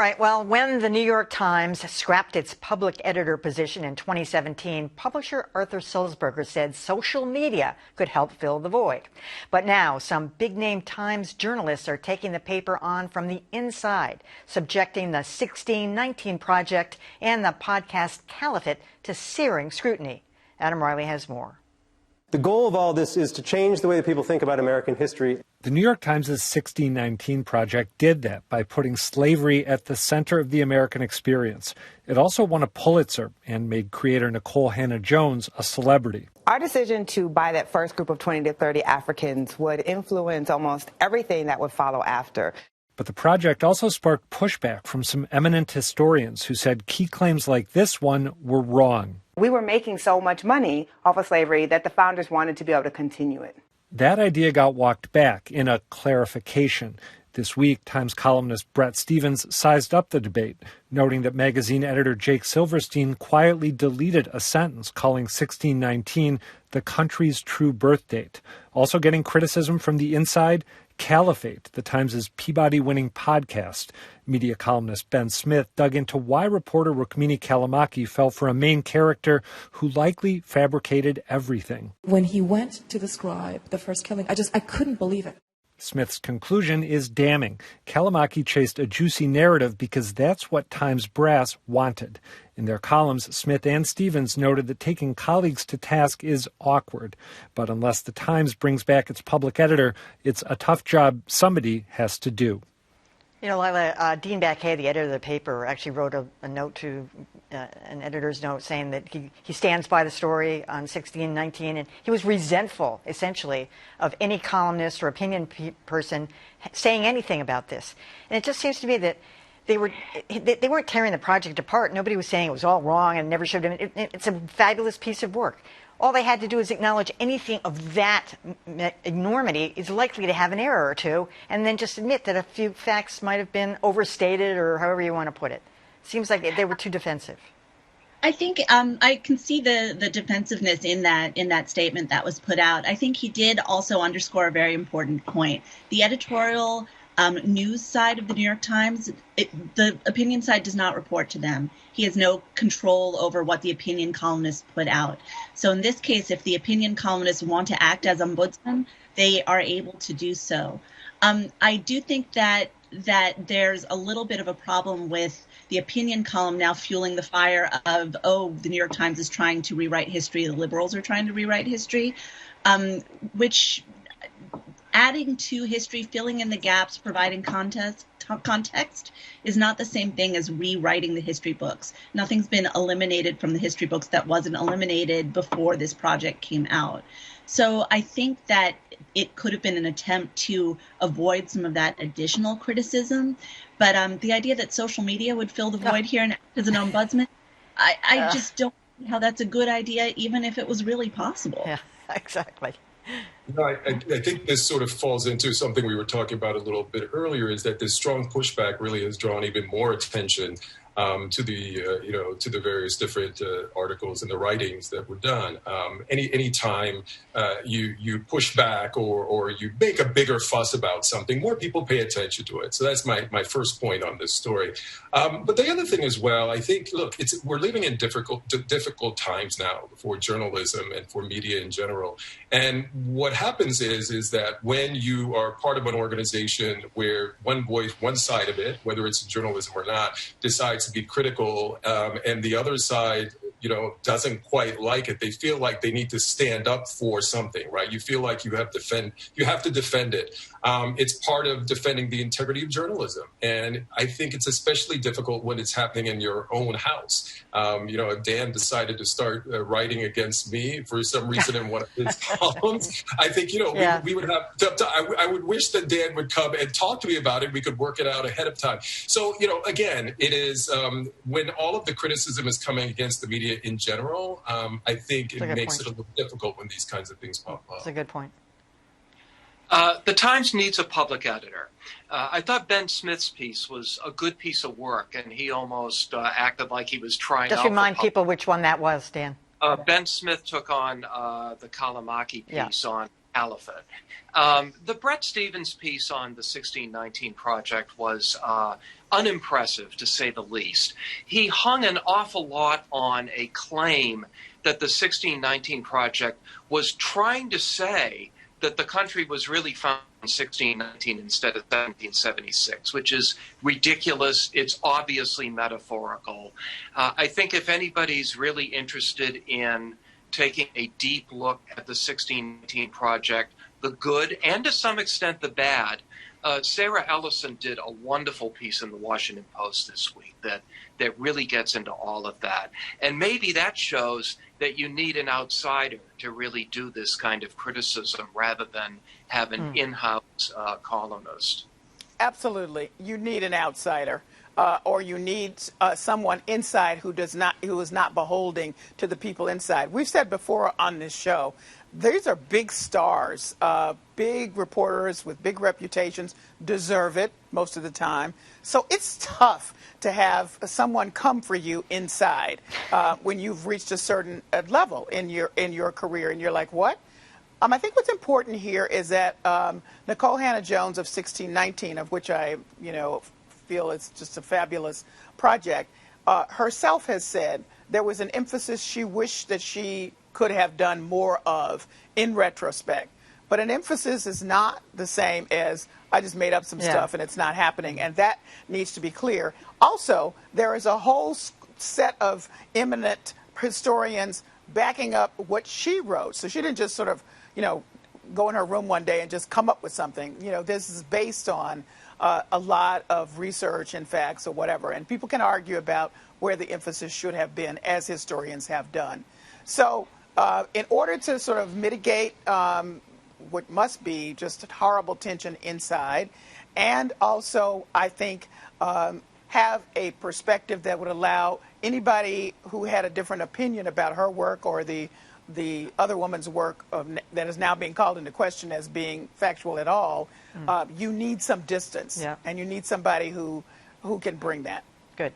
right. Well, when the New York Times scrapped its public editor position in 2017, publisher Arthur Sulzberger said social media could help fill the void. But now some big-name Times journalists are taking the paper on from the inside, subjecting the 1619 Project and the podcast Caliphate to searing scrutiny. Adam Riley has more. The goal of all this is to change the way that people think about American history. The New York Times' 1619 Project did that by putting slavery at the center of the American experience. It also won a Pulitzer and made creator Nicole Hannah-Jones a celebrity. Our decision to buy that first group of 20 to 30 Africans would influence almost everything that would follow after. But the project also sparked pushback from some eminent historians who said key claims like this one were wrong. We were making so much money off of slavery that the founders wanted to be able to continue it. That idea got walked back in a clarification. This week, Times columnist Bret Stephens sized up the debate, noting that magazine editor Jake Silverstein quietly deleted a sentence calling 1619 the country's true birth date. Also getting criticism from the inside, Caliphate, the Times' Peabody-winning podcast. Media columnist Ben Smith dug into why reporter Rukmini Callimachi fell for a main character who likely fabricated everything. When he went to describe the first killing, I couldn't believe it. Smith's conclusion is damning. Callimachi chased a juicy narrative because that's what Times brass wanted. In their columns, Smith and Stephens noted that taking colleagues to task is awkward. But unless the Times brings back its public editor, it's a tough job somebody has to do. You know, Lylah, Dean Baquet, the editor of the paper, actually wrote a note to an editor's note saying that he stands by the story on 1619, and he was resentful, essentially, of any columnist or opinion person saying anything about this. And it just seems to me that they weren't tearing the project apart. Nobody was saying it was all wrong and never should have been. It's a fabulous piece of work. All they had to do is acknowledge anything of that enormity is likely to have an error or two, and then just admit that a few facts might have been overstated or however you want to put it. Seems like they were too defensive. I think I can see the defensiveness in that statement that was put out. I think he did also underscore a very important point. The editorial news side of the New York Times, the opinion side does not report to them. He has no control over what the opinion columnists put out. So in this case, if the opinion columnists want to act as ombudsman, they are able to do so. I do think that there's a little bit of a problem with the opinion column now fueling the fire of, the New York Times is trying to rewrite history, the liberals are trying to rewrite history, which adding to history, filling in the gaps, providing context is not the same thing as rewriting the history books. Nothing's been eliminated from the history books that wasn't eliminated before this project came out. So I think that it could have been an attempt to avoid some of that additional criticism. But the idea that social media would fill the void here and act as an ombudsman, I just don't see how that's a good idea, even if it was really possible. Yeah, exactly. I think this sort of falls into something we were talking about a little bit earlier, is that this strong pushback really has drawn even more attention to the various different articles and the writings that were done. Any time you push back or you make a bigger fuss about something, more people pay attention to it. So that's my first point on this story. But the other thing as well, I think, look, we're living in difficult times now for journalism and for media in general. And what happens is that when you are part of an organization where one voice, one side of it, whether it's journalism or not, decides to be critical, and the other side, doesn't quite like it, they feel like they need to stand up for something, right? You feel like you have to defend it. It's part of defending the integrity of journalism. And I think it's especially difficult when it's happening in your own house. If Dan decided to start writing against me for some reason in one of his columns, I think, we would have to, I would wish that Dan would come and talk to me about it. We could work it out ahead of time. So, again, it is when all of the criticism is coming against the media in general, I think it makes it a little difficult when these kinds of things pop up. That's a good point. The Times needs a public editor. I thought Ben Smith's piece was a good piece of work, and he almost acted like he was trying out. Just remind people which one that was, Dan. Ben Smith took on the Callimachi piece on Caliphate. The Bret Stephens piece on the 1619 Project was unimpressive, to say the least. He hung an awful lot on a claim that the 1619 Project was trying to say that the country was really found in 1619 instead of 1776, which is ridiculous. It's obviously metaphorical. I think if anybody's really interested in taking a deep look at the 1619 Project, the good and to some extent the bad, Sarah Ellison did a wonderful piece in the Washington Post this week that really gets into all of that. And maybe that shows that you need an outsider to really do this kind of criticism rather than have an in-house columnist. Absolutely. You need an outsider. Or you need someone inside who is not beholding to the people inside. We've said before on this show, these are big stars, big reporters with big reputations, deserve it most of the time. So it's tough to have someone come for you inside when you've reached a certain level in your career, and you're like, what? I think what's important here is that Nicole Hannah-Jones of 1619, of which I, feel it's just a fabulous project, herself has said there was an emphasis she wished that she could have done more of in retrospect. But an emphasis is not the same as I just made up some stuff and it's not happening. And that needs to be clear. Also, there is a whole set of eminent historians backing up what she wrote. So she didn't just sort of, go in her room one day and just come up with something. This is based on a lot of research and facts or whatever. And people can argue about where the emphasis should have been, as historians have done. So in order to sort of mitigate what must be just horrible tension inside, and also, I think, have a perspective that would allow anybody who had a different opinion about her work or the other woman's work that is now being called into question as being factual at all, you need some distance, and you need somebody who can bring that. Good.